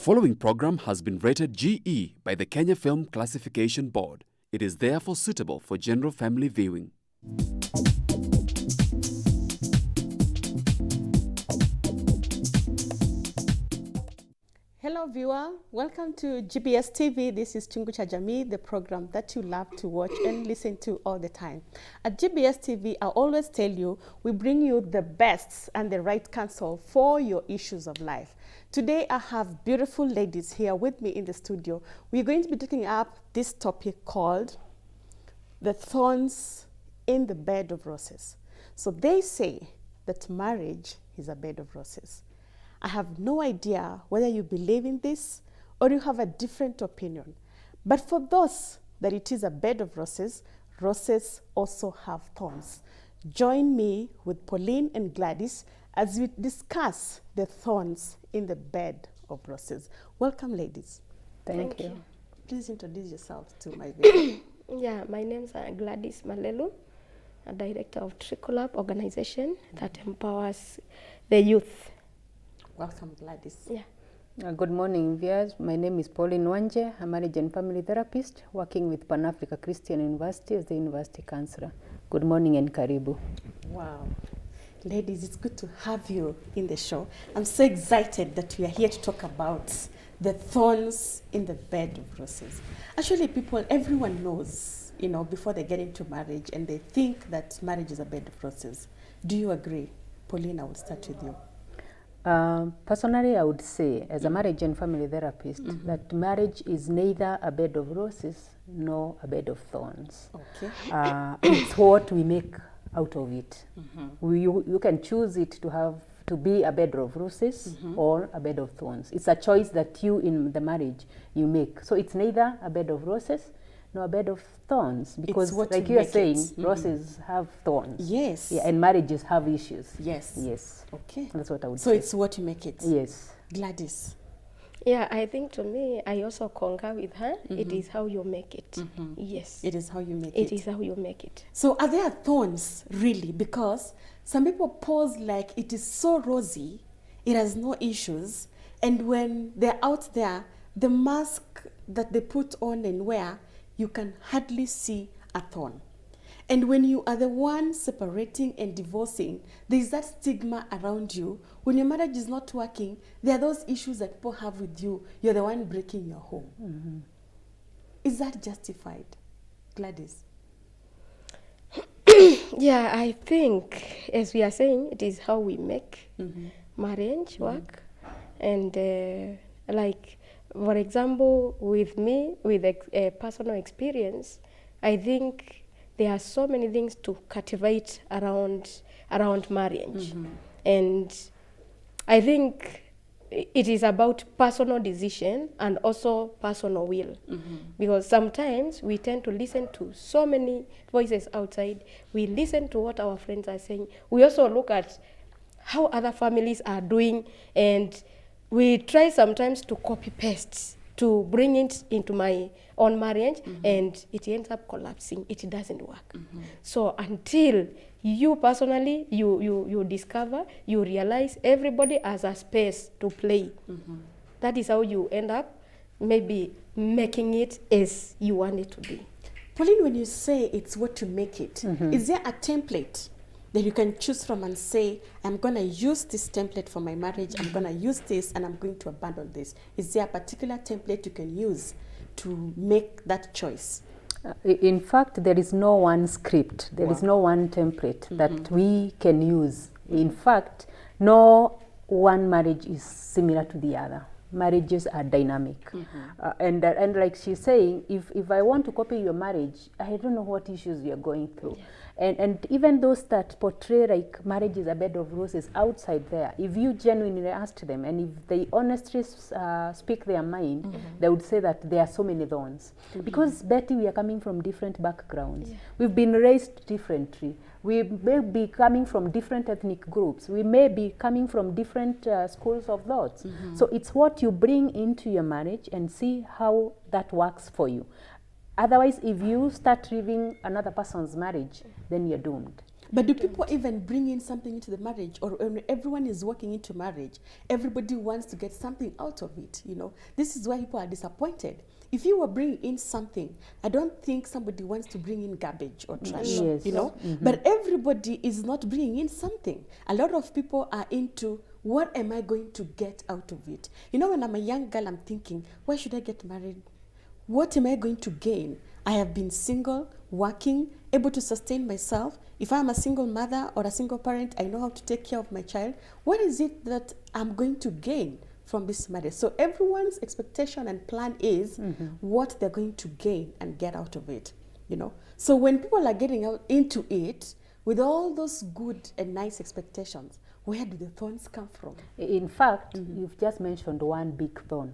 Following program has been rated GE by the Kenya Film Classification Board. It is therefore suitable for general family viewing. Hello viewer, welcome to GBS TV. This is Chungu Cha Jamii, the program that you love to watch and listen to all the time. At GBS TV, I always tell you, we bring you the best and the right counsel for your issues of life. Today I have beautiful ladies here with me in the studio. We're going to be taking up this topic called the thorns in the bed of roses. So they say that marriage is a bed of roses. I have no idea whether you believe in this or you have a different opinion. But for those that it is a bed of roses, roses also have thorns. Join me with Pauline and Gladys as we discuss the thorns in the bed of roses. Welcome, ladies. Thank you. Please introduce yourselves to my viewer. Yeah, my name is Gladys Malelu, a director of Trickle Up organization that empowers the youth. Welcome, Gladys. Yeah. Good morning, viewers. My name is Pauline Wanje, a marriage and family therapist working with Pan Africa Christian University as the university counselor. Good morning and karibu. Wow. Ladies, it's good to have you in the show. I'm so excited that we are here to talk about the thorns in the bed of roses. Actually, everyone knows, before they get into marriage and they think that marriage is a bed of roses. Do you agree? Pauline, I will start with you. Personally, I would say, as a marriage and family therapist, that marriage is neither a bed of roses nor a bed of thorns. Okay. It's what we make out of it. You can choose it to be a bed of roses or a bed of thorns. It's a choice that you in the marriage you make. So it's neither a bed of roses nor a bed of thorns, because like you are saying, roses have thorns. Yes. Yeah, and marriages have issues. Yes. Yes. Okay. That's what I would So say. it's what you make it. Yes. Gladys. Yeah, I think to me, I also concur with her. It is how you make it. Yes. It is how you make it. It is how you make it. So are there thorns, really? Because some people pose like it is so rosy, it has no issues, and when they're out there, the mask that they put on and wear, you can hardly see a thorn. And when you are the one separating and divorcing, there's that stigma around you. When your marriage is not working, there are those issues that people have with you. You're the one breaking your home. Is that justified? Gladys? Yeah, I think, as we are saying, it is how we make marriage work. And like, for example, with me, with a personal experience, I think there are so many things to cultivate around marriage. And I think it is about personal decision and also personal will. Because sometimes we tend to listen to so many voices outside. We listen to what our friends are saying. We also look at how other families are doing, and we try sometimes to copy-paste to bring it into my own marriage, and it ends up collapsing. It doesn't work. So until you personally, you discover, you realize everybody has a space to play. That is how you end up maybe making it as you want it to be. Pauline, when you say it's what you make it, is there a template that you can choose from and say, I'm going to use this template for my marriage, I'm going to use this, and I'm going to abandon this? Is there a particular template you can use to make that choice? In fact, there is no one script. There is no one template that we can use. In fact, no one marriage is similar to the other. Marriages are dynamic. And like she's saying, if I want to copy your marriage, I don't know what issues we are going through. And even those that portray like marriage is a bed of roses outside there, if you genuinely ask them and if they honestly speak their mind, they would say that there are so many thorns. Because Betty, we are coming from different backgrounds. We've been raised differently. We may be coming from different ethnic groups. We may be coming from different schools of thoughts. So it's what you bring into your marriage and see how that works for you. Otherwise, if you start living another person's marriage, then you're doomed. But do people even bring in something into the marriage? Or when everyone is walking into marriage, everybody wants to get something out of it, you know? This is why people are disappointed. If you were bringing in something, I don't think somebody wants to bring in garbage or trash, Yes. you know? But everybody is not bringing in something. A lot of people are into, what am I going to get out of it? You know, when I'm a young girl, I'm thinking, why should I get married? What am I going to gain? I have been single, working, able to sustain myself. If I'm a single mother or a single parent, I know how to take care of my child. What is it that I'm going to gain from this marriage? So everyone's expectation and plan is what they're going to gain and get out of it, you know. So when people are getting out into it with all those good and nice expectations, where do the thorns come from? In fact, you've just mentioned one big thorn.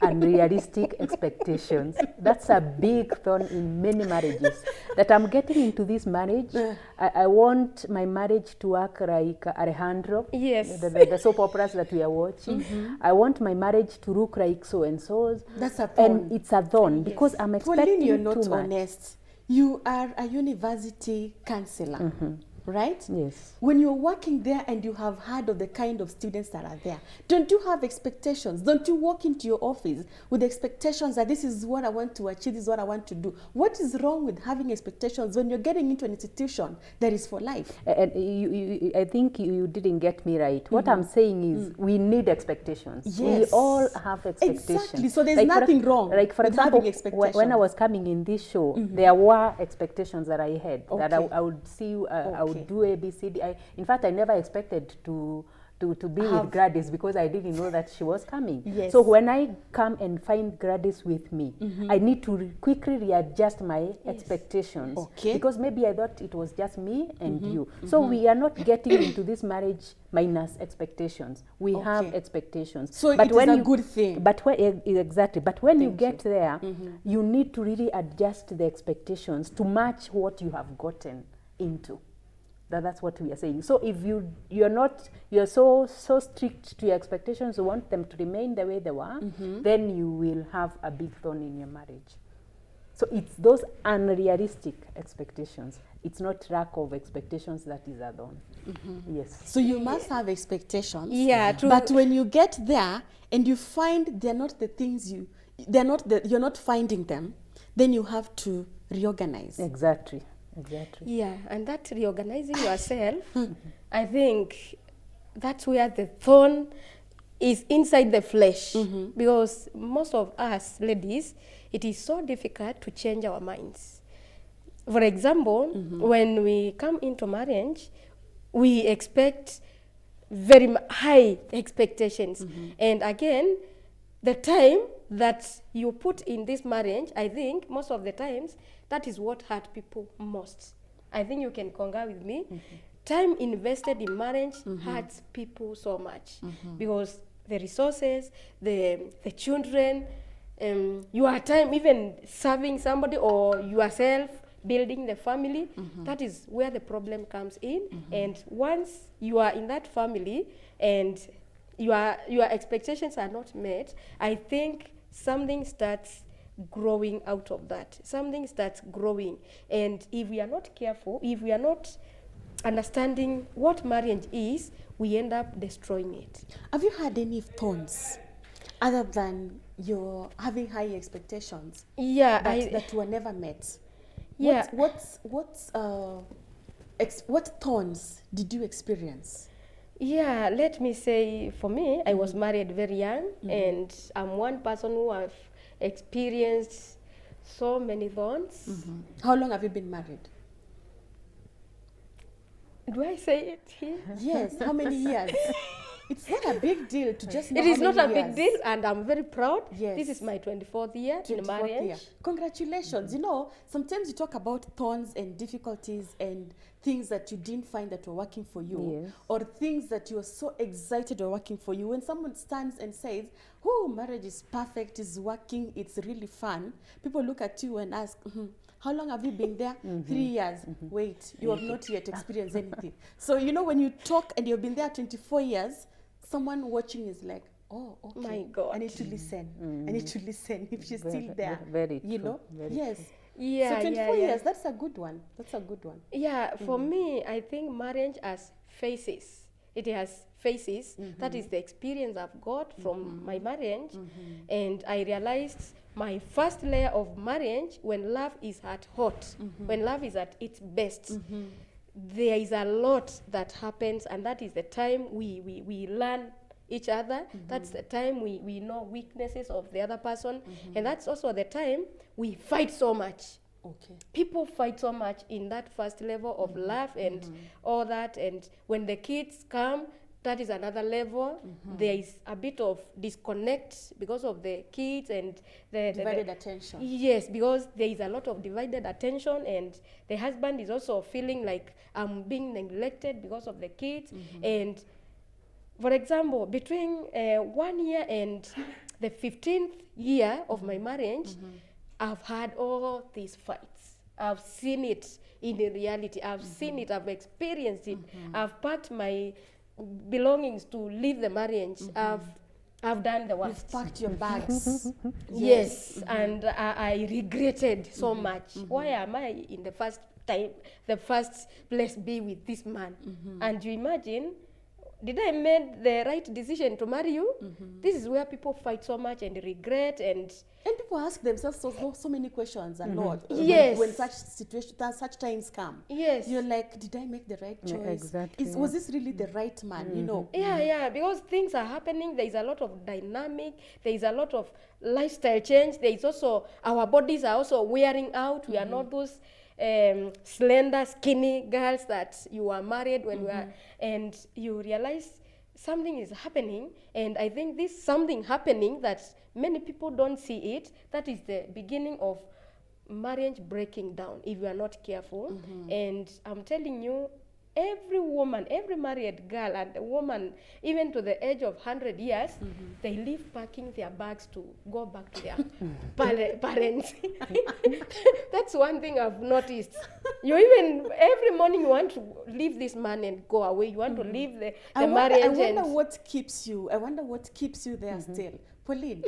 Unrealistic expectations. That's a big thorn in many marriages. That I'm getting into this marriage, I want my marriage to work like Alejandro, Yes. the soap operas that we are watching. I want my marriage to look like so and so's. That's a thorn. And it's a thorn because I'm expecting Pauline, you're too not much. honest. You are a university counselor, right? Yes. When you're working there and you have heard of the kind of students that are there, don't you have expectations? Don't you walk into your office with expectations that this is what I want to achieve, this is what I want to do? What is wrong with having expectations when you're getting into an institution that is for life? And I think you didn't get me right. What I'm saying is we need expectations. We Yes. all have expectations. Exactly. So there's Like nothing wrong Like for with example, having expectations. when I was coming in this show, there were expectations that I had. That Okay. I would see, I would Okay. do A, B, C, D. In fact, I never expected to be with Gladys because I didn't know that she was coming. Yes. So when I come and find Gladys with me, I need to quickly readjust my expectations. Okay. Because maybe I thought it was just me and you. So we are not getting into this marriage minus expectations. We have Okay. expectations. So it is a good thing. But exactly. But when you Thank get there, you need to really adjust the expectations to match what you have gotten into. That's what we are saying. So if you're so strict to your expectations, you want them to remain the way they were, then you will have a big thorn in your marriage. So it's those unrealistic expectations. It's not lack of expectations that is a thorn. Yes. So you must have expectations. Yeah, true. But when you get there and you find they're not the things you're not finding them, then you have to reorganize. Exactly. Yeah, and that reorganizing yourself, I think that's where the thorn is inside the flesh. Because most of us ladies, it is so difficult to change our minds. For example, when we come into marriage, we expect very high expectations. And again, the time that you put in this marriage, I think most of the times, that is what hurt people most. I think you can concur with me. Time invested in marriage hurts people so much because the resources, the children, your time, even serving somebody or yourself, building the family, that is where the problem comes in. And once you are in that family and your expectations are not met, I think something starts growing out of that. Something starts growing. And if we are not careful, if we are not understanding what marriage is, we end up destroying it. Have you had any thorns other than your having high expectations? Yeah, that were never met. Yeah. What thorns did you experience? Yeah, let me say, for me, I was married very young, and I'm one person who have experienced so many thorns. How long have you been married? Do I say it here? Yes. How many years? It's not a big deal to just know It is how not many a big years. deal, and I'm very proud. Yes. This is my 24th year in 24th marriage. year. Congratulations. You know, sometimes you talk about thorns and difficulties and things that you didn't find that were working for you, Yes. or things that you are so excited were working for you. When someone stands and says, oh, marriage is perfect, is working, it's really fun, people look at you and ask, how long have you been there? 3 years. Wait, you have not yet experienced anything. So, you know, when you talk and you've been there 24 years, someone watching is like, oh, okay. My God. I need to listen. I need to listen if she's still there. Very you true, know? very Yes. true. Yeah, So 24 yeah. years, that's a good one. That's a good one. Yeah, for me, I think marriage has phases. It has phases. That is the experience I've got from my marriage. And I realized my first layer of marriage, when love is at hot, when love is at its best, there is a lot that happens, and that is the time we learn each other. That's the time we know weaknesses of the other person. And that's also the time we fight so much. Okay. People fight so much in that first level of love and all that, and when the kids come, that is another level. There is a bit of disconnect because of the kids and the Divided attention. Yes, because there is a lot of divided attention, and the husband is also feeling like I'm being neglected because of the kids. And for example, between 1 year and the 15th year of my marriage, I've had all these fights. I've seen it in the reality. I've seen it. I've experienced it. I've packed my belongings to leave the marriage. I've done the worst. You've packed your bags. Yes, and I regretted so much. Why am I in the first place be with this man? And you imagine, did I made the right decision to marry you? This is where people fight so much and regret and people ask themselves so many questions a lot. Yes. When such situations, such times come. Yes. You're like, did I make the right choice? exactly, Was this really the right man? You know. Yeah, because things are happening. There is a lot of dynamic. There is a lot of lifestyle change. There is also, our bodies are also wearing out. We are not those slender, skinny girls that you were married when we were, and you realize something is happening. And I think this something happening that many people don't see it, that is the beginning of marriage breaking down if you are not careful. And I'm telling you, every woman, every married girl and a woman, even to the age of 100 years, they leave packing their bags to go back to their parents. That's one thing I've noticed. You even, every morning you want to leave this man and go away. You want to leave the marriage. I wonder what keeps you. I wonder what keeps you there still. Pauline,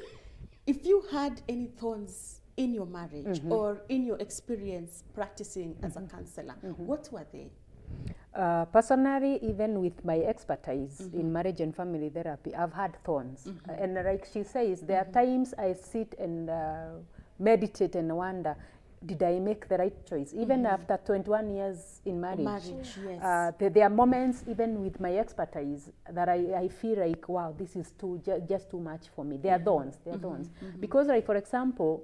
if you had any thorns in your marriage or in your experience practicing as a counselor, what were they? Personally, even with my expertise in marriage and family therapy, I've had thorns. And like she says, there are times I sit and meditate and wonder, did I make the right choice? Even after 21 years in marriage, Yes. There are moments, even with my expertise, that I feel like, wow, this is just too much for me. They are thorns. They are thorns. Because, like, for example,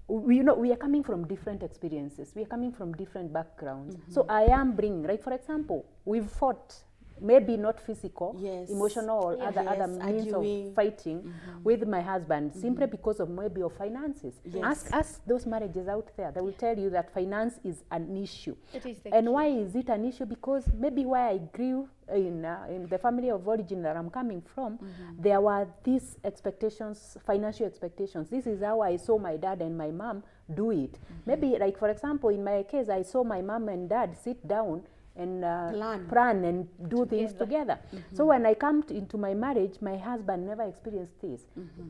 we are coming from different experiences. We are coming from different backgrounds. So I am bringing, right? For example, we've fought, maybe not physical, emotional or other means of fighting with my husband simply because of maybe of finances. Ask those marriages out there. They will tell you that finance is an issue. It is the and key. why is it an issue? Because maybe where I grew in the family of origin that I'm coming from, there were these expectations, financial expectations. This is how I saw my dad and my mom do it. Maybe, like, for example, in my case, I saw my mom and dad sit down and plan and do things together. So when I come into my marriage, my husband never experienced this.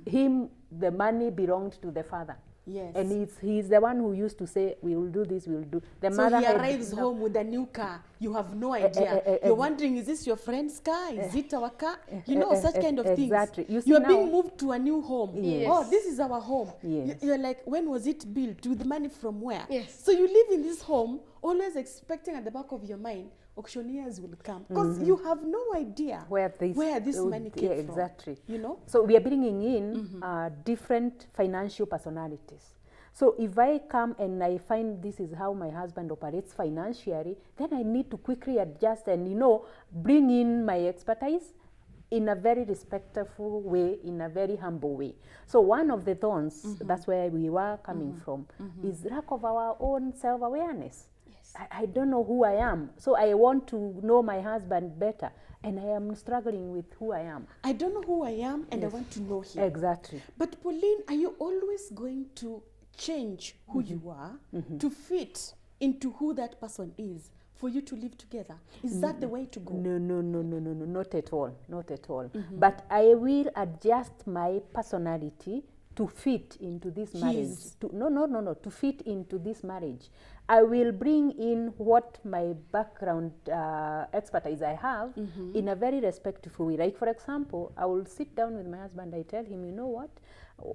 Him, the money belonged to the father. Yes. And he's the one who used to say, we will do this, we will do. The So mother he had arrives home with a new car. You have no idea. You're wondering, is this your friend's car? Is it our car? You know, such kind of things. Exactly. You see You're now, being moved to a new home. Yes. Oh, this is our home. Yes. You're like, when was it built? With money from where? Yes. So you live in this home, always expecting at the back of your mind, auctioneers will come. Because you have no idea where this money came from. Exactly. You know? So we are bringing in different financial personalities. So if I come and I find this is how my husband operates financially, then I need to quickly adjust and, bring in my expertise in a very respectful way, in a very humble way. So one of the thorns, that's where we were coming from, is lack of our own self-awareness. Yes. I don't know who I am. So I want to know my husband better. And I am struggling with who I am. I don't know who I am and I want to know him. Exactly. But Pauline, are you always going to change who you are to fit into who that person is for you to live together? Is that the way to go? No, not at all, not at all. But I will adjust my personality to fit into this His. marriage, to fit into this marriage, I will bring in what my background expertise I have in a very respectful way. Like, for example, I will sit down with my husband, I tell him, you know what,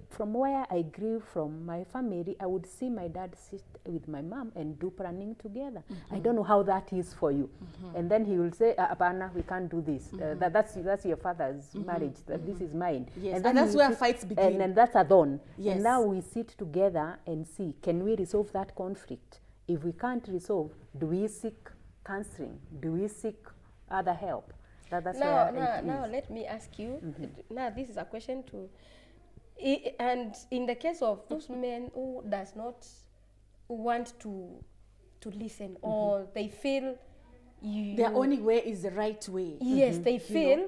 from where I grew from, my family, I would see my dad sit with my mom and do planning together. I don't know how that is for you. And then he will say, Apana, we can't do this. That's your father's marriage. This is mine. Yes, and then that's he where sit- fights begin. And that's a dawn. Yes. And now we sit together and see, can we resolve that conflict? If we can't resolve, do we seek counseling? Do we seek other help? That's where it now is. let me ask you. Now this is a question to, and in the case of those men who does not want to listen, or they feel Their only way is the right way. yes, they feel,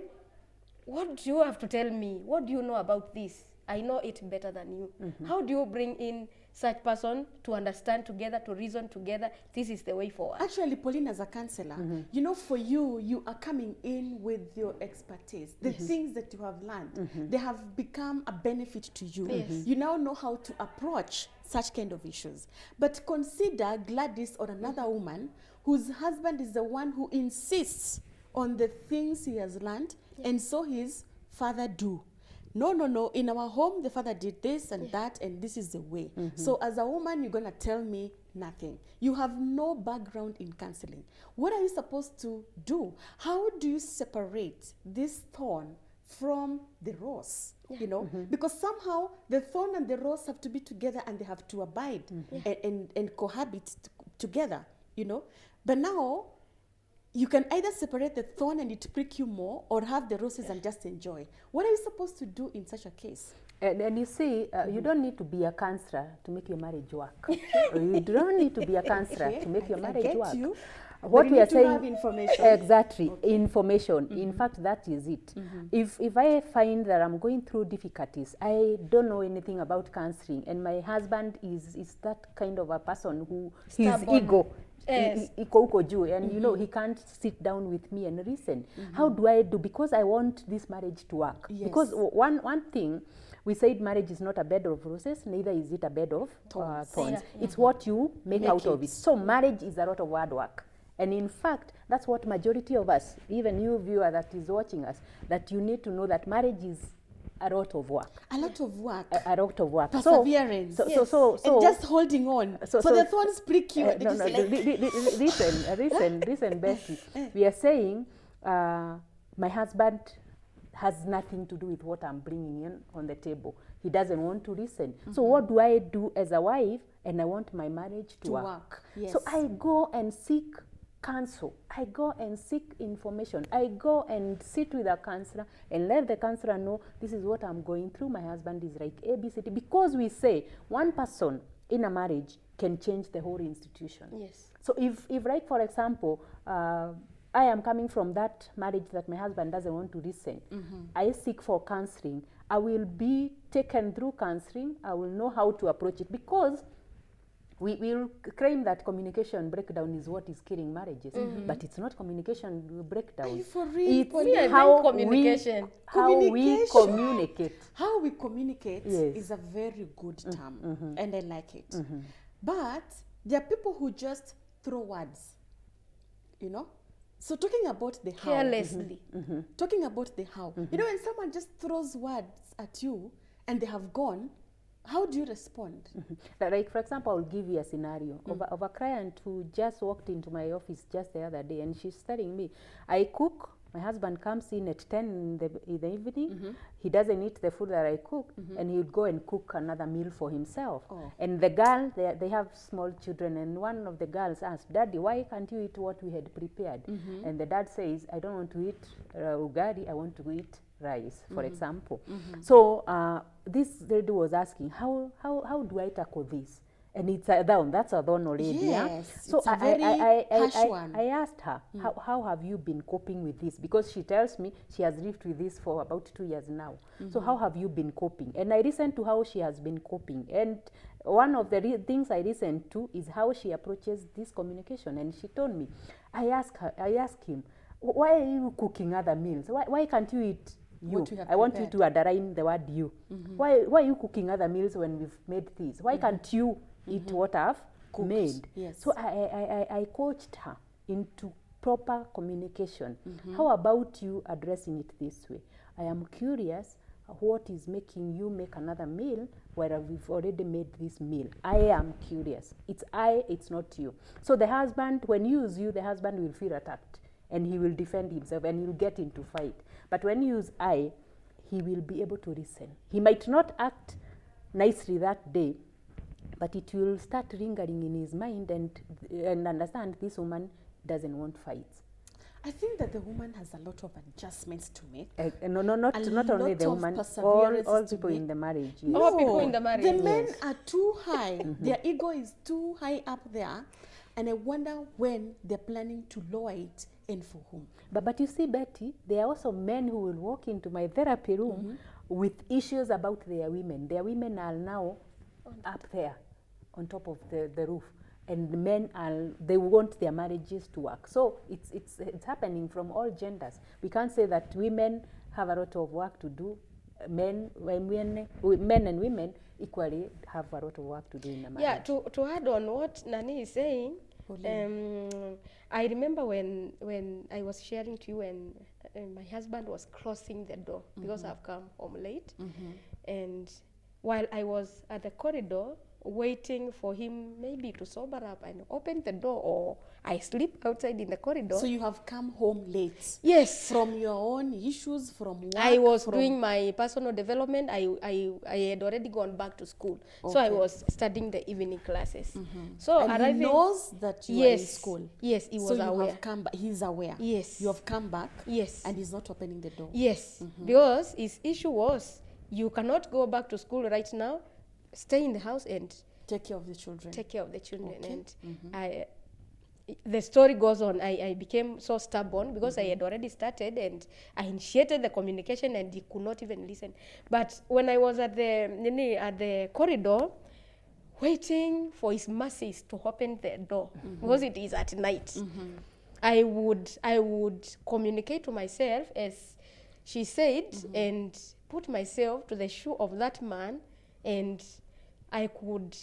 what do you have to tell me? What do you know about this? I know it better than you. How do you bring in such person to understand together, to reason together? This is the way forward. Actually, Pauline, as a counselor, you know, for you, you are coming in with your expertise. The things that you have learned, they have become a benefit to you. Yes. You now know how to approach such kind of issues. But consider Gladys or another woman whose husband is the one who insists on the things he has learned, and so his father do. No. In our home, the father did this and that, and this is the way. So as a woman, you're going to tell me nothing. You have no background in counseling. What are you supposed to do? How do you separate this thorn from the rose? You know, because somehow the thorn and the rose have to be together, and they have to abide and cohabit together, you know. But now, you can either separate the thorn and it prick you more, or have the roses and just enjoy. What are you supposed to do in such a case? And you see, you don't need to be a counselor to make your marriage work. You don't need to be a counselor to make your marriage get work. you, What but we you are need to saying, have information. Exactly, information. In fact, that is it. If I find that I'm going through difficulties, I don't know anything about counseling, and my husband is that kind of a person who his Stubborn. ego. Yes. Iko uko juu, and you know, he can't sit down with me and listen. How do I do? Because I want this marriage to work. Yes. Because one thing, we said marriage is not a bed of roses, neither is it a bed of thorns. Yeah. It's what you make out of it. it. So marriage is a lot of hard work. And in fact, that's what majority of us, even you viewer that is watching us, that you need to know that marriage is a lot of work. A lot of work. A lot of work. Perseverance. So And just holding on. So the thorns prick you. And no, you no, say, like, listen, Bessie. We are saying my husband has nothing to do with what I'm bringing in on the table. He doesn't want to listen. So what do I do as a wife? And I want my marriage to work. Yes. So I go and seek counsel. I go and seek information. I go and sit with a counselor and let the counselor know this is what I'm going through. My husband is like ABCD. Because we say one person in a marriage can change the whole institution. Yes. So if like, for example, I am coming from that marriage that my husband doesn't want to listen, I seek for counseling. I will be taken through counseling. I will know how to approach it, because we will claim that communication breakdown is what is killing marriages, but it's not communication breakdown. Are you for real? It's Me, I how think communication. how we Communication. communicate. How we communicate Yes. is a very good term, and I like it. But there are people who just throw words, you know. So talking about the how, Carelessly. talking about the how, you know, when someone just throws words at you and they have gone, how do you respond? Like, for example, I'll give you a scenario of a client who just walked into my office just the other day, and she's telling me, I cook, my husband comes in at 10 in the evening, he doesn't eat the food that I cook, and he would go and cook another meal for himself. And the girl, they have small children, and one of the girls asked, Daddy, why can't you eat what we had prepared? And the dad says, I don't want to eat ugari, I want to eat rice, for example. So this lady was asking, how do I tackle this? And it's a down. That's a down already. Yes, So it's a very harsh one. I asked her, how have you been coping with this? Because she tells me she has lived with this for about 2 years now. So how have you been coping? And I listened to how she has been coping. And one of the things I listened to is how she approaches this communication. And she told me, I asked him, why are you cooking other meals? Why can't you eat you. What you have I want you prepared. to underline the word you. Why are you cooking other meals when we've made this? Why can't you eat what I've Cooked, made? yes. So I coached her into proper communication. How about you addressing it this way? I am curious what is making you make another meal where we've already made this meal. I am curious. It's I, it's not you. So the husband, when you use you, the husband will feel attacked and he will defend himself and he'll get into fight. But when you use I, he will be able to listen. He might not act nicely that day, but it will start lingering in his mind and understand this woman doesn't want fights. I think that the woman has a lot of adjustments to make. No, not only lot the of woman, perseverance all to people make. in the marriage. Yes. All people in the marriage. The men Yes. are too high. Their ego is too high up there. And I wonder when they're planning to lower it and for whom. But you see, Betty, there are also men who will walk into my therapy room with issues about their women. Their women are now up there on top of the roof. And the men they want their marriages to work. So it's happening from all genders. We can't say that women have a lot of work to do. Men and women equally have a lot of work to do in the marriage. Yeah, to add on what Nani is saying, I remember when I was sharing to you when my husband was closing the door because I've come home late. And while I was at the corridor waiting for him maybe to sober up and open the door, or I sleep outside in the corridor. So you have come home late. Yes. From your own issues, from work. I was from doing my personal development. I had already gone back to school. So I Okay. was studying the evening classes. So and arriving, he knows that you are in school. Yes, he was so you aware. have come back. He's aware. Yes. You have come back. Yes. And he's not opening the door. Yes, because his issue was you cannot go back to school right now, stay in the house and Take care of the children. take care of the children. Okay. And the story goes on. I became so stubborn because I had already started and I initiated the communication and he could not even listen. But when I was at the corridor, waiting for his mercies to open the door because it is at night, I would communicate to myself, as she said, and put myself to the shoe of that man, and I could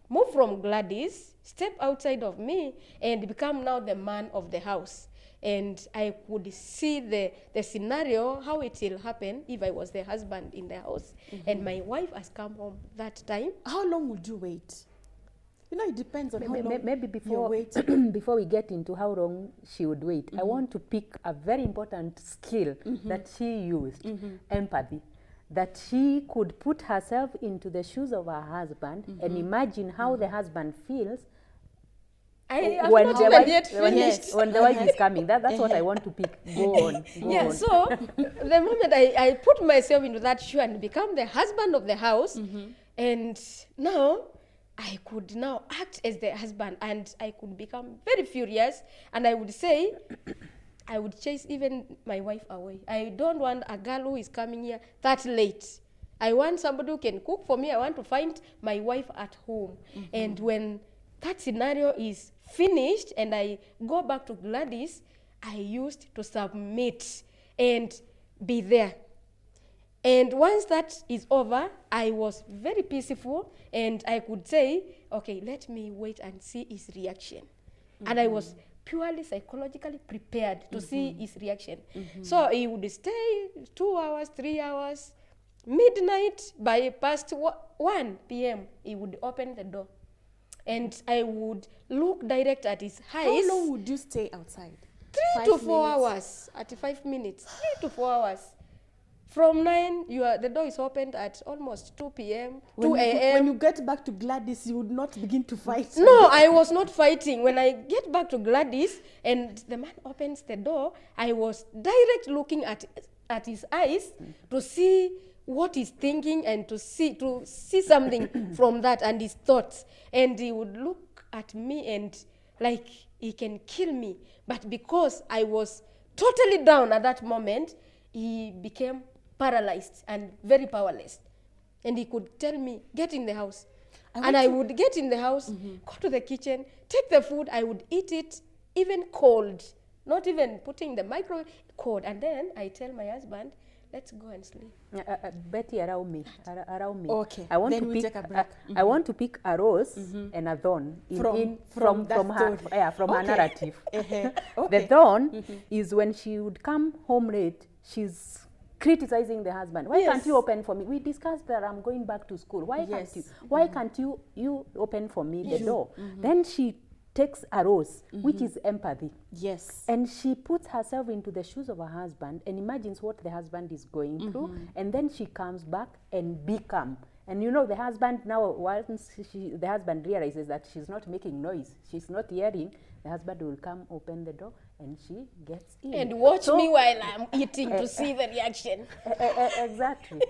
move from Gladys, step outside of me, and become now the man of the house. And I could see the scenario, how it will happen if I was the husband in the house. And my wife has come home that time. How long would you wait? You know, it depends on how long Maybe you're before waiting. before we get into how long she would wait, I want to pick a very important skill that she used, empathy. That she could put herself into the shoes of her husband and imagine how the husband feels I have when not the even wife, yet finished. when the wife is coming. That's what I want to pick. Go on. Go Yeah, on. so the moment I put myself into that shoe and become the husband of the house, and now I could now act as the husband, and I could become very furious, and I would say, I would chase even my wife away. I don't want a girl who is coming here that late. I want somebody who can cook for me. I want to find my wife at home. And when that scenario is finished and I go back to Gladys, I used to submit and be there. And once that is over, I was very peaceful and I could say, okay, let me wait and see his reaction. And I was purely psychologically prepared to see his reaction. So he would stay 2 hours, 3 hours, midnight, by past 1 p.m., he would open the door. And I would look direct at his eyes. How long would you stay outside? 3 to 4 hours, at 5 minutes, 3 to 4 hours. From 9, the door is opened at almost 2 p.m., 2 When a.m. you get back to Gladys, you would not begin to fight. No, I was not fighting. When I get back to Gladys and the man opens the door, I was direct looking at his eyes to see what he's thinking and to see something from that and his thoughts. And he would look at me and like he can kill me. But because I was totally down at that moment, he became paralyzed and very powerless. And he could tell me, get in the house. I would get in the house, go to the kitchen, take the food, I would eat it even cold, not even putting the microwave, cold. And then I tell my husband, Let's go and sleep. Betty, around me. Around me. Okay, I want then to we pick. take a break. I want to pick a rose and a thorn From that her, story. from her Okay. narrative. Okay. The thorn is when she would come home late. She's criticizing the husband. Why can't Yes. you open for me? We discussed that I'm going back to school. Why Yes. can't you? Why can't you open for me the door? Then she takes a rose, which is empathy. Yes. And she puts herself into the shoes of her husband and imagines what the husband is going through. And then she comes back and be calm. And you know, the husband now, once the husband realizes that she's not making noise, she's not hearing, the husband will come, open the door, and she gets in. And watch So- me while I'm eating to see the reaction. Exactly.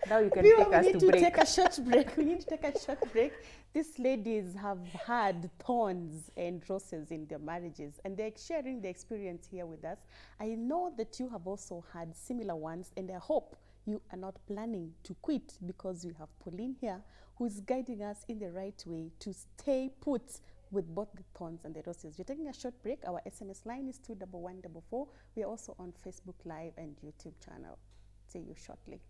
Now you can Viva, take we us need to to break. take a short break. We need to take a short break. These ladies have had thorns and roses in their marriages, and they're sharing the experience here with us. I know that you have also had similar ones, and I hope you are not planning to quit, because we have Pauline here who is guiding us in the right way to stay put with both the thorns and the roses. We're taking a short break. Our SMS line is 21144. We are also on Facebook Live and YouTube channel. See you shortly.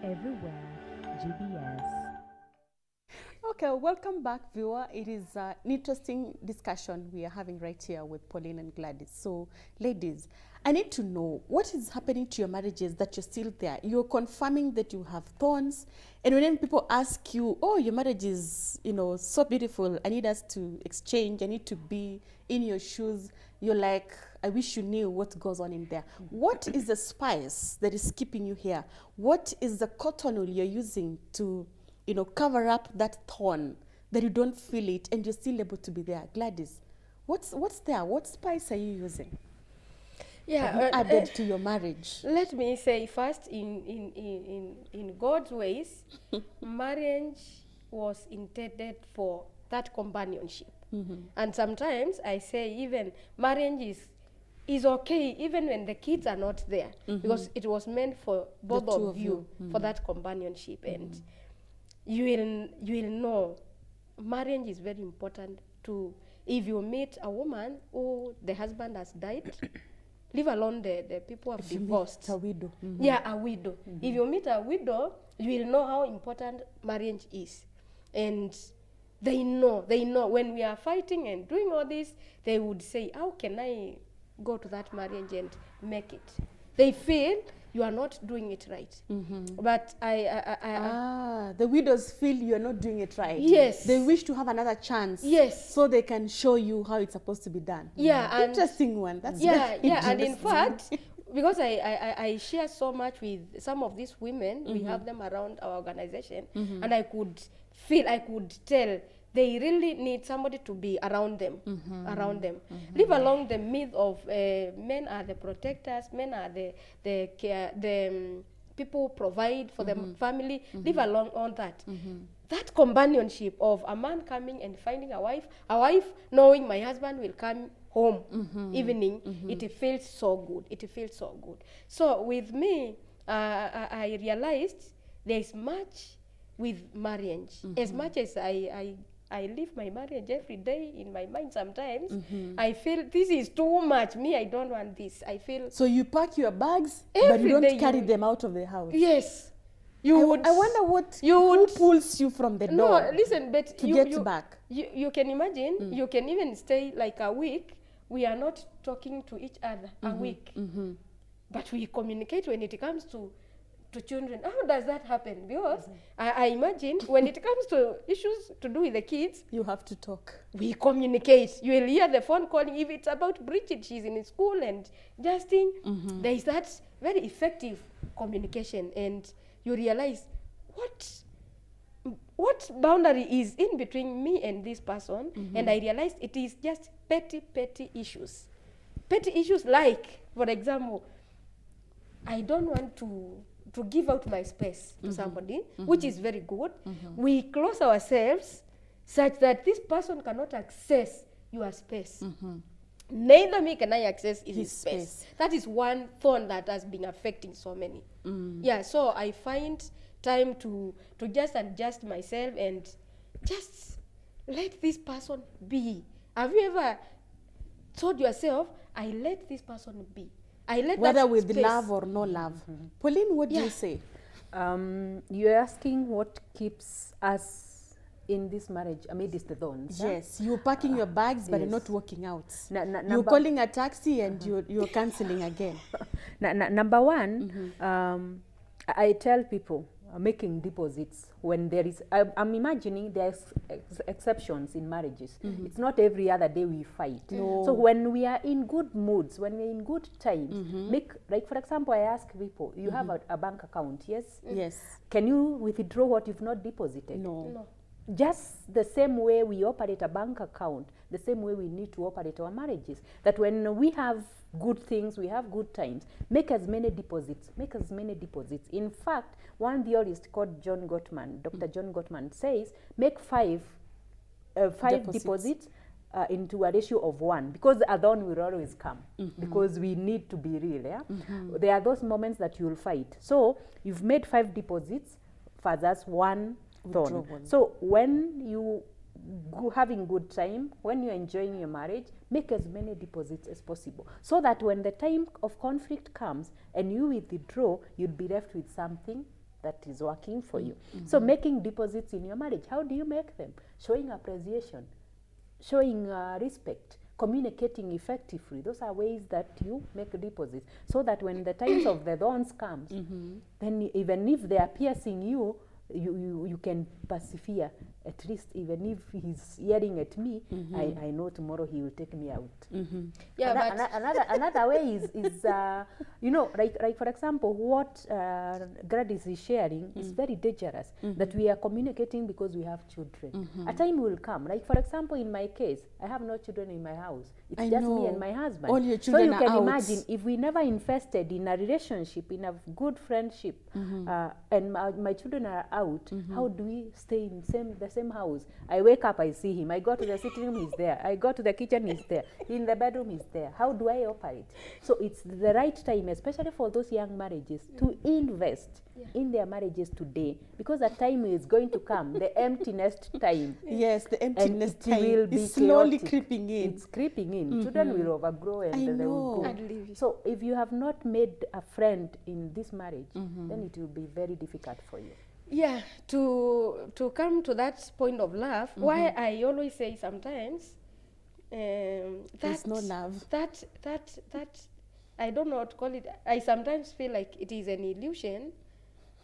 Everywhere, GBS. Okay, welcome back, viewer. It is an interesting discussion we are having right here with Pauline and Gladys. So, ladies, I need to know what is happening to your marriages that you're still there. You're confirming that you have thorns, and when people ask you, "Oh, your marriage is, so beautiful. I need us to exchange. I need to be in your shoes." You're like, "I wish you knew what goes on in there." What is the spice that is keeping you here? What is the cotton wool you're using to cover up that thorn, that you don't feel it and you're still able to be there? Gladys, what's there? What spice are you using? Yeah, have you added to your marriage? Let me say first, in God's ways, marriage was intended for that companionship. And sometimes I say even marriage is okay even when the kids are not there, because it was meant for both two of of you, for that companionship. And you will know marriage is very important to, if you meet a woman who the husband has died, leave alone the people who have divorced. A widow. Yeah, a widow. If you meet a widow, you will know how important marriage is. And they know when we are fighting and doing all this, they would say, how can I go to that marriage and make it? They feel you are not doing it right. But The widows feel you're not doing it right. Yes. They wish to have another chance. Yes. So they can show you how it's supposed to be done. Yeah, and interesting one. That's yeah, very and in interesting. fact, because I share so much with some of these women, we have them around our organization, and I could tell they really need somebody to be around them, Leave along the myth of men are the protectors, men are the care, people who provide for the family. Leave along all that. That companionship of a man coming and finding a wife knowing my husband will come home evening, it feels so good. It feels so good. So with me, I realized there is much with marriage. As much as I live my marriage every day in my mind sometimes, I feel this is too much. Me, I don't want this. I feel... So you pack your bags, but you don't carry them out of the house. Yes. I wonder who pulls you from the door. No, listen, but to get back. You can imagine, you can even stay like a week. We are not talking to each other a week. But we communicate when it comes to children. How does that happen? Because I imagine when it comes to issues to do with the kids, you have to talk. We communicate. You will hear the phone calling. If it's about Bridget, she's in school, and Justin, there is that very effective communication, and you realize what boundary is in between me and this person. And I realized it is just petty issues. Petty issues like, for example, I don't want to give out my space to somebody, which is very good. We close ourselves such that this person cannot access your space. Neither me can I access his space. That is one thorn that has been affecting so many. Yeah, so I find time to just adjust myself and just let this person be. Have you ever told yourself, I let this person be? I let whether that with space. love or no love. Pauline, what do you say? You're asking what keeps us in this marriage amidst the thorns. Yes, you're packing your bags, but you're not walking out. You're Number calling a taxi and you're cancelling again. Number one, I tell people making deposits when there is, I'm imagining there's exceptions in marriages. It's not every other day we fight. No. So when we are in good moods, when we're in good times, like for example, I ask people, you have a bank account, yes? Yes. Can you withdraw what you've not deposited? No. Just the same way we operate a bank account, the same way we need to operate our marriages. That when we have good things, we have good times, make as many deposits, In fact, one theorist called John Gottman, Dr. John Gottman says, make five deposits into a ratio of 1, because a thorn will always come, because we need to be real. Yeah? There are those moments that you'll fight. So you've made 5 deposits, for that's 1 thorn. So when you having good time, when you're enjoying your marriage, make as many deposits as possible, so that when the time of conflict comes and you withdraw, you'll be left with something that is working for you. So making deposits in your marriage, how do you make them? Showing appreciation, showing respect, communicating effectively. Those are ways that you make deposits, so that when the times of the thorns comes, then even if they are piercing you, you can persevere. At least even if he's yelling at me, I know tomorrow he will take me out. Yeah, but Another way is you know, like for example, what Gladys is sharing is very dangerous. That we are communicating because we have children. A time will come. Like for example, in my case, I have no children in my house. It's I just me know. and my husband. All your So children you are can out. imagine if we never invested in a relationship, in a good friendship, and my children are out. How do we stay in the same house? I wake up, I see him. I go to the sitting room, he's there. I go to the kitchen, he's there. In the bedroom, he's there. How do I operate? So it's the right time, especially for those young marriages, to invest in their marriages today, because that time is going to come, the empty nest time. Yes, the And emptiness it time will be is slowly chaotic. creeping in. It's creeping in. Children will overgrow and I they will know. go. So if you have not made a friend in this marriage, then it will be very difficult for you. yeah, to come to that point of love, why I always say sometimes There's no love. That I don't know what to call it. I sometimes feel like it is an illusion.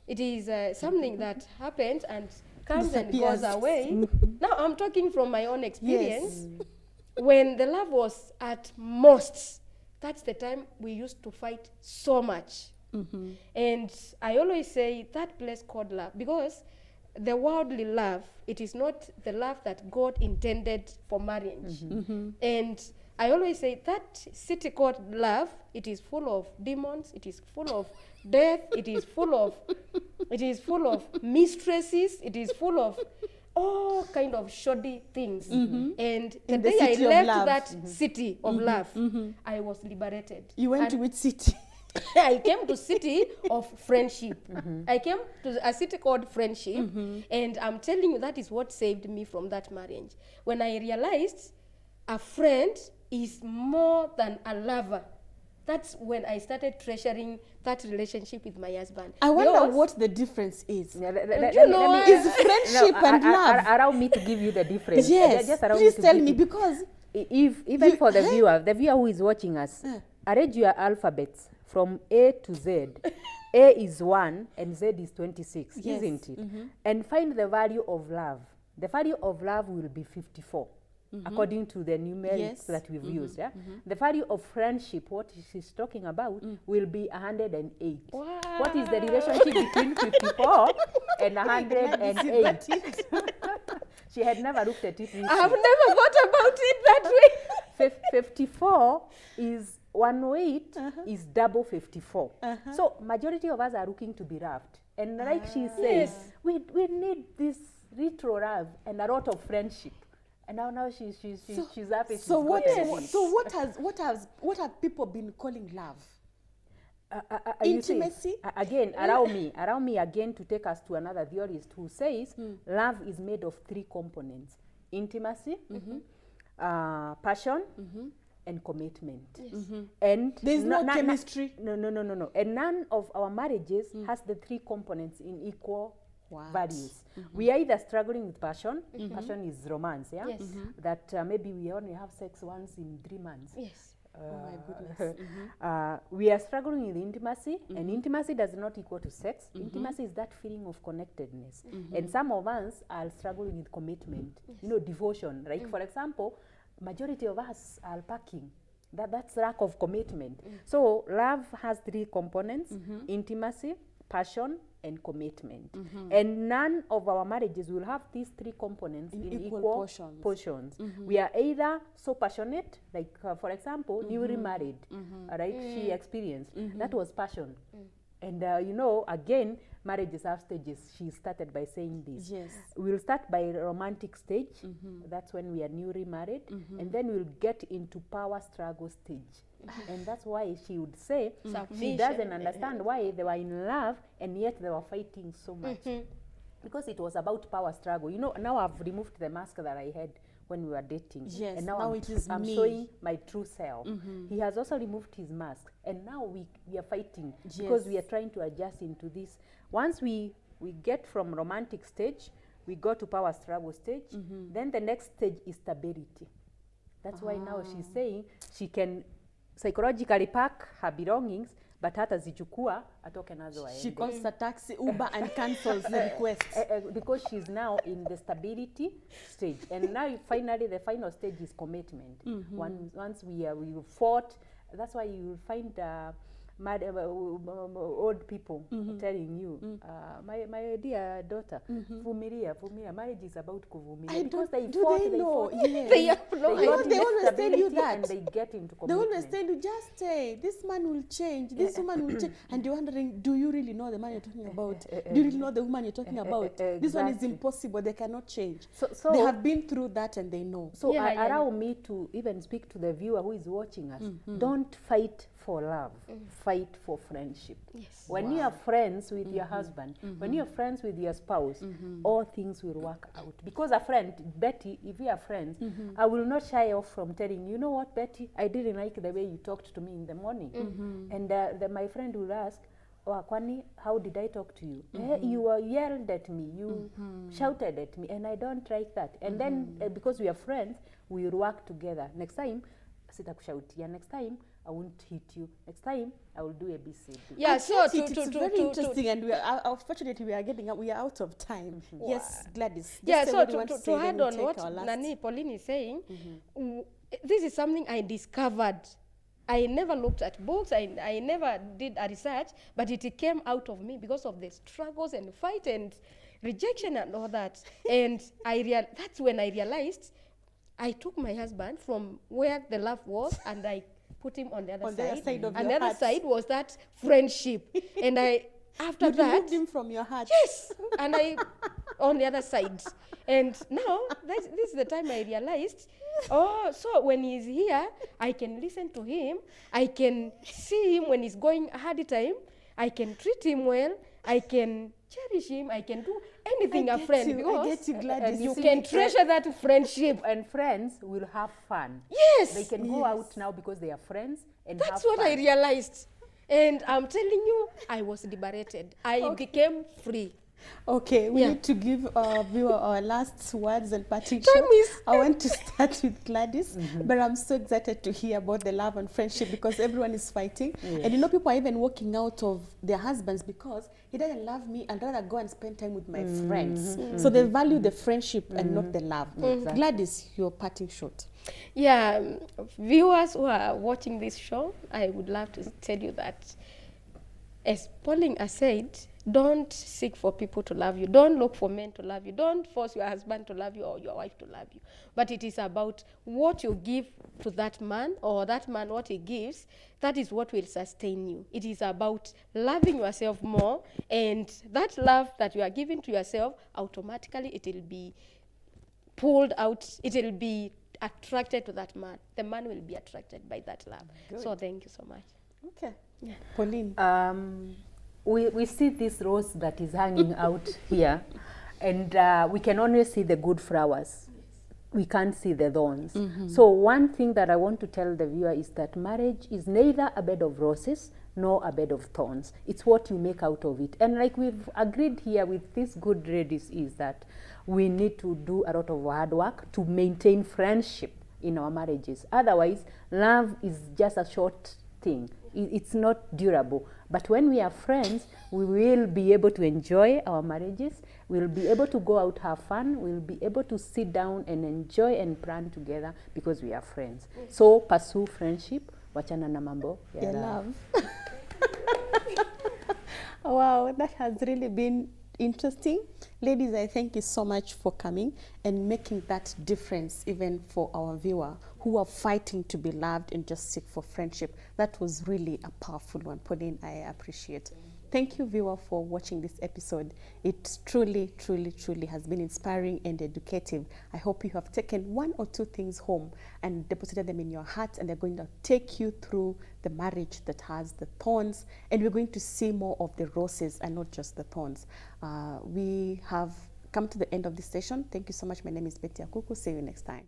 It is something that happens and comes and goes Disappears. away. Now I'm talking from my own experience. When the love was at most, that's the time we used to fight so much. And I always say that place called love, because the worldly love, it is not the love that God intended for marriage. And I always say that city called love, it is full of demons, it is full of death, it is full of mistresses, it is full of all kind of shoddy things. And the In the day I city of left love. that city of love, I was liberated. You went And to which city? I came to city of friendship. I came to a city called friendship, and I'm telling you that is what saved me from that marriage. When I realized a friend is more than a lover, that's when I started treasuring that relationship with my husband. I wonder Yours- what the difference is. you know, Is friendship and love. Allow me to give you the difference. Yes, Just allow please to tell give me, you- because If even You- for the viewer who is watching us, arrange your alphabets from A to Z. A is 1 and Z is 26, Yes. isn't it? And find the value of love. The value of love will be 54. According to the numerics Yes. that we've used. Yeah? The value of friendship, what she's talking about, will be 108. Wow. What is the relationship between 54 and 108? She had never looked at it. I have never thought about it that way. 54 is 108 is double 54. So majority of us are looking to be loved. And like she says, we need this retro love and a lot of friendship. And now she's happy. So she's gotten it. what have people been calling love? You see, Intimacy? Again, allow me again to take us to another theorist who says love is made of 3 components: intimacy, passion, and commitment. And There's no chemistry? No. And none of our marriages has the 3 components in equal What? values. We are either struggling with passion. Passion is romance, yeah? Yes. That maybe we only have sex once in 3 months. Yes. Oh my goodness. We are struggling with intimacy, and intimacy does not equal to sex. Intimacy is that feeling of connectedness. And some of us are struggling with commitment, devotion. Like, for example, majority of us are packing. That's lack of commitment. So love has 3 components: intimacy, passion, and commitment. And none of our marriages will have these 3 components in equal portions. We are either so passionate, like for example, newly married, right? She experienced that was passion. And again, marriages have stages. She started by saying this. Yes. We'll start by romantic stage. That's when we are newly married. And then we'll get into power struggle stage. And that's why she would say she Submission. doesn't understand why they were in love and yet they were fighting so much. Because it was about power struggle. Now I've removed the mask that I had when we were dating. Yes, and now it is I'm me. showing my true self. He has also removed his mask. And now we are fighting because we are trying to adjust into this. Once we get from romantic stage, we go to power struggle stage. Then the next stage is stability. That's why now she's saying she can psychologically pack her belongings, but hata zichukua atoke nazo She aende. calls a taxi, Uber, and cancels the request. Because she's now in the stability stage, and now finally the final stage is commitment. Once we fought, that's why you will find old people telling you, my dear daughter, vumilia, marriage is about kuvumilia, because they fought. Yes. They have no idea. They always tell you that. And they get into They commitment. always tell you, just stay. This man will change. This woman will change. And you're wondering, do you really know the man you're talking about? Do you really know the woman you're talking about? This one is Exactly. impossible. They cannot change. So They have been through that and they know. So allow Yeah, me to even speak to the viewer who is watching us. Don't fight for love. Fight for friendship. Yes. When you are friends with your husband, when you are friends with your spouse, all things will work out. Because a friend, Betty, if we are friends, I will not shy off from telling you know what, Betty, I didn't like the way you talked to me in the morning. And my friend will ask, oh, Kwani, how did I talk to you? You yelled at me, you shouted at me, and I don't like that. And then because we are friends, we will work together. Next time, sitakushautia. Next time, I won't hit you. Next time, I will do ABCD. Yeah, so It's very interesting, and we are unfortunately we are out of time. Yes, Gladys. Yeah, just say so what you want to say, then add we'll on take what our last- Nani Pauline is saying, this is something I discovered. I never looked at books, I never did a research, but it came out of me because of the struggles and fight and rejection and all that. And that's when I realized I took my husband from where the love was and I put him on the other On the other side. side of And your the other heart. side was that friendship. And after You that, removed him from your heart. yes, and I on the other side. And now this is the time I realized, oh, so when he's here, I can listen to him. I can see him when he's going a hard time. I can treat him well. I can cherish him. I can do anything I a get friend you. I because get you, Gladys. you See, can treasure that friendship. And friends will have fun. Yes, They can go out now because they are friends and that's have what fun. I realized. And I'm telling you, I was liberated. I became free. Okay, we Yeah. need to give our viewer our last words and parting Time shot. is- I want to start with Gladys, but I'm so excited to hear about the love and friendship because everyone is fighting. And you know, people are even walking out of their husbands because he doesn't love me. I'd rather go and spend time with my friends. So they value the friendship and not the love. Gladys, your parting shot. Yeah, viewers who are watching this show, I would love to tell you that, as Pauline has said, don't seek for people to love you. Don't look for men to love you. Don't force your husband to love you or your wife to love you. But it is about what you give to that man or that man what he gives. That is what will sustain you. It is about loving yourself more, and that love that you are giving to yourself, automatically it will be pulled out. It will be attracted to that man. The man will be attracted by that love. So thank you so much. Okay. Pauline. We see this rose that is hanging out here, and we can only see the good flowers. We can't see the thorns. So one thing that I want to tell the viewer is that marriage is neither a bed of roses nor a bed of thorns. It's what you make out of it. And like we've agreed here with these good ladies is that we need to do a lot of hard work to maintain friendship in our marriages. Otherwise, love is just a short thing. It's not durable. But when we are friends, we will be able to enjoy our marriages. We'll be able to go out, have fun. We'll be able to sit down and enjoy and plan together because we are friends. So pursue friendship. Wachana na mambo ya Your love. love. Wow, that has really been interesting. Ladies, I thank you so much for coming and making that difference even for our viewer who are fighting to be loved and just seek for friendship. That was really a powerful one. Pauline, I appreciate. Thank you, viewer, for watching this episode. It truly, truly, truly has been inspiring and educative. I hope you have taken one or two things home and deposited them in your heart, and they're going to take you through the marriage that has the thorns, and we're going to see more of the roses and not just the thorns. We have come to the end of this session. Thank you so much. My name is Betty Akuku. See you next time.